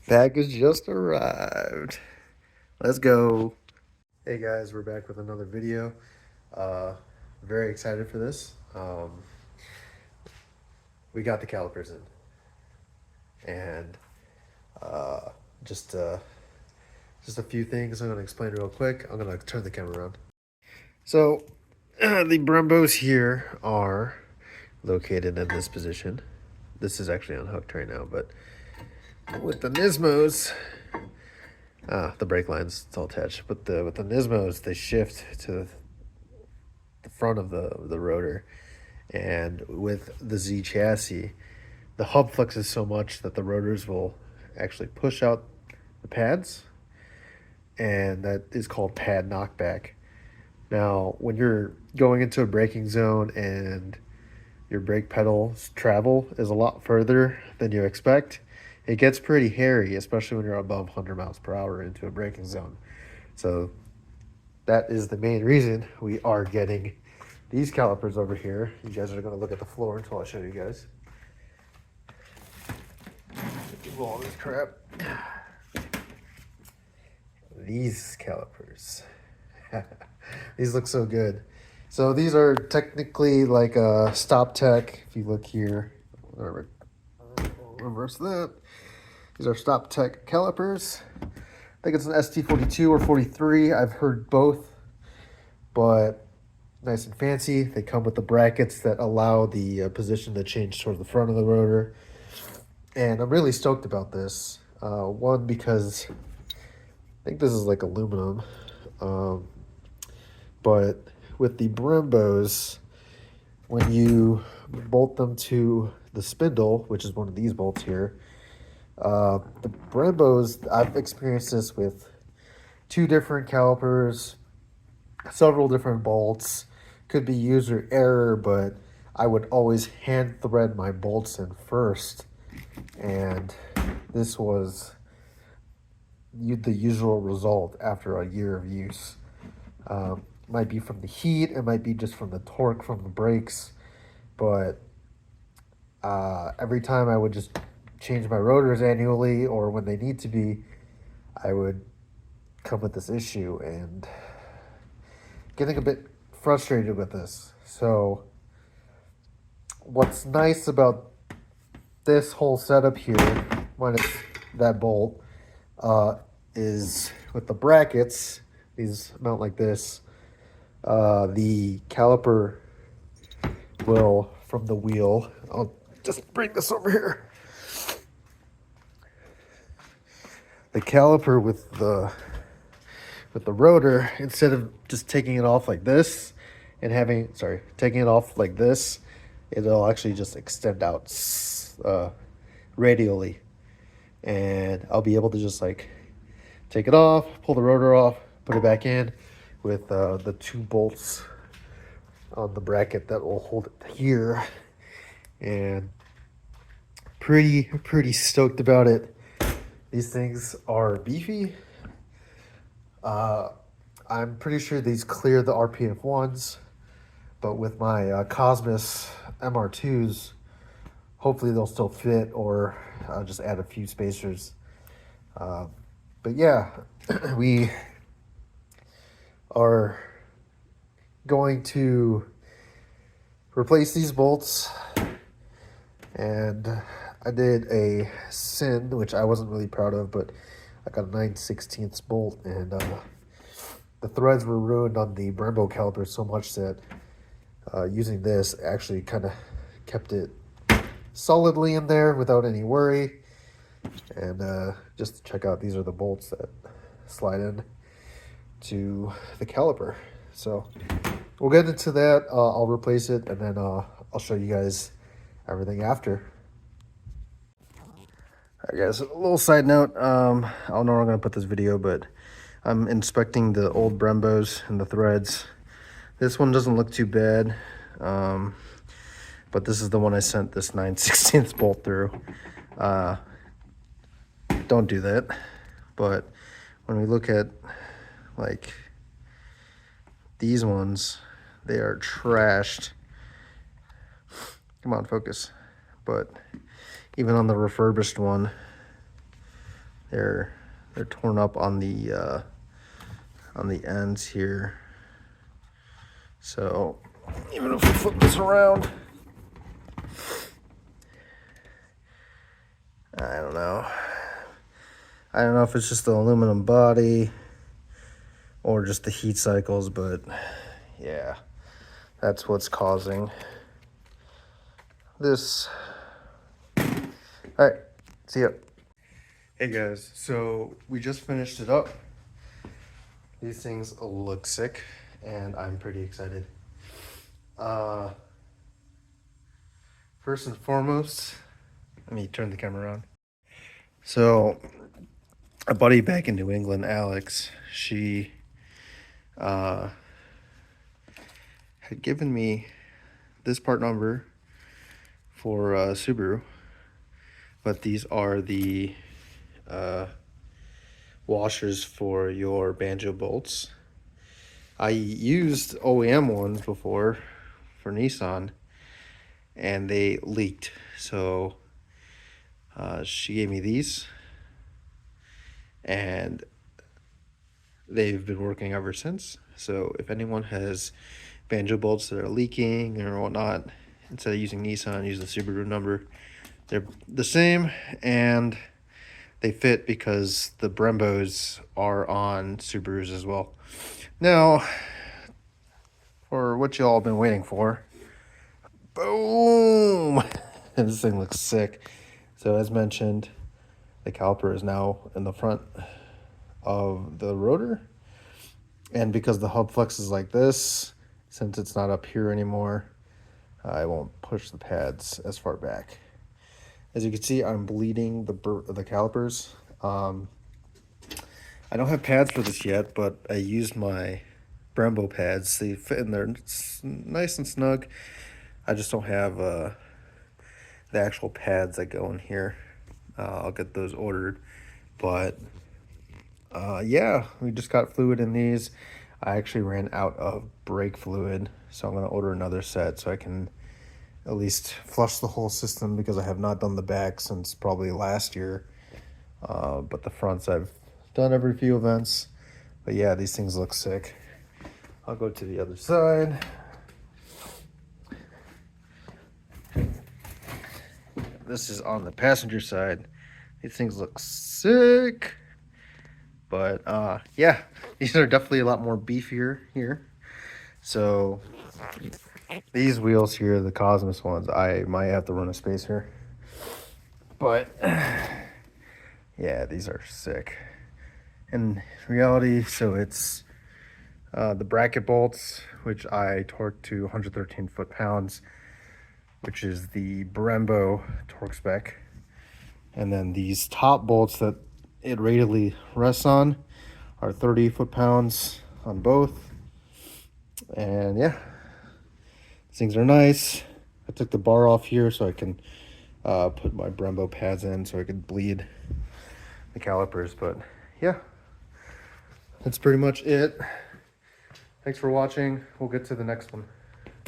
Package just arrived. Let's go. Hey guys, we're back with another video. Uh, very excited for this. We got the calipers in, and uh, just uh, just a few things I'm gonna explain real quick. I'm gonna turn the camera around. So the Brembos here are located in this position. This is actually unhooked right now, but with the Nismos. The brake lines, it's all attached. But with the Nismos, they shift to the front of the rotor. And with the Z chassis, the hub flexes so much that the rotors will actually push out the pads. And that is called pad knockback. Now, when you're going into a braking zone and your brake pedal's travel is a lot further than you expect, it gets pretty hairy, especially when you're above 100 miles per hour into a braking zone. So that is the main reason we are getting these calipers over here. You guys are going to look at the floor until I show you guys. Get all this crap. These calipers. These look so good. So these are technically like a stop tech. If you look here, reverse that. These are stop tech calipers. I think it's an ST42 or 43. I've heard both, but nice and fancy. They come with the brackets that allow the position to change towards the front of the rotor. And I'm really stoked about this. One, because I think this is like aluminum. But with the Brembos, when you bolt them to the spindle, which is one of these bolts here, the Brembos, I've experienced this with 2 different calipers, several different bolts. Could be user error, but I would always hand thread my bolts in first. And this was the usual result after a year of use. Might be from the heat, it might be just from the torque from the brakes, but every time I would just change my rotors annually or when they need to be, I would come with this issue and getting a bit frustrated with this. So what's nice about this whole setup here, minus that bolt, is with the brackets, these mount like this, the caliper will, from the wheel, I'll just bring this over here. The caliper with the rotor, instead of just taking it off like this and taking it off like this, it'll actually just extend out radially, and I'll be able to just like take it off, pull the rotor off, put it back in with the 2 bolts on the bracket that will hold it here. And pretty stoked about it. These things are beefy. I'm pretty sure these clear the RPF 1s, but with my Cosmos MR2s, hopefully they'll still fit, or I'll just add a few spacers. But yeah, we are going to replace these bolts, and I did a sin, which I wasn't really proud of, but I got a 9/16 bolt, and the threads were ruined on the Brembo caliper so much that using this actually kind of kept it solidly in there without any worry. And just to check out, these are the bolts that slide in to the caliper. So we'll get into that. I'll replace it, and then I'll show you guys everything after. Alright guys, a little side note, I don't know where I'm going to put this video, but I'm inspecting the old Brembos and the threads. This one doesn't look too bad, but this is the one I sent this 9/16 bolt through. Don't do that. But when we look at like these ones, they are trashed. Come on, focus. But even on the refurbished one, they're torn up on the ends here. So even if we flip this around, I don't know. I don't know if it's just the aluminum body or just the heat cycles, but yeah, that's what's causing this. All right, see ya. Hey guys, so we just finished it up. These things look sick, and I'm pretty excited. First and foremost, let me turn the camera around. So, a buddy back in New England, Alex, she had given me this part number for Subaru, but these are the washers for your banjo bolts. I used OEM ones before for Nissan, and they leaked. So she gave me these, and they've been working ever since. So if anyone has banjo bolts that are leaking or whatnot, instead of using Nissan, use the Subaru number. They're the same, and they fit because the Brembos are on Subarus as well. Now, for what y'all been waiting for, boom! This thing looks sick. So as mentioned, the caliper is now in the front of the rotor, and because the hub flex is like this, since it's not up here anymore, I won't push the pads as far back. As you can see, I'm bleeding the calipers. I don't have pads for this yet, but I used my Brembo pads. They fit in there nice and snug. I just don't have the actual pads that go in here. I'll get those ordered. But yeah, we just got fluid in these. I actually ran out of brake fluid, so I'm going to order another set so I can at least flush the whole system, because I have not done the back since probably last year. But the fronts I've done every few events. But yeah, these things look sick. I'll go to the other side. This is on the passenger side. These things look sick. But yeah, these are definitely a lot more beefier here. So these wheels here, the Cosmos ones, I might have to run a spacer. But yeah, these are sick. In reality, so it's the bracket bolts, which I torqued to 113 foot-pounds, which is the Brembo torque spec. And then these top bolts that it radially rests on are 30 foot-pounds on both. And yeah, these things are nice. I took the bar off here so I can put my Brembo pads in so I could bleed the calipers. But yeah, that's pretty much it. Thanks for watching. We'll get to the next one.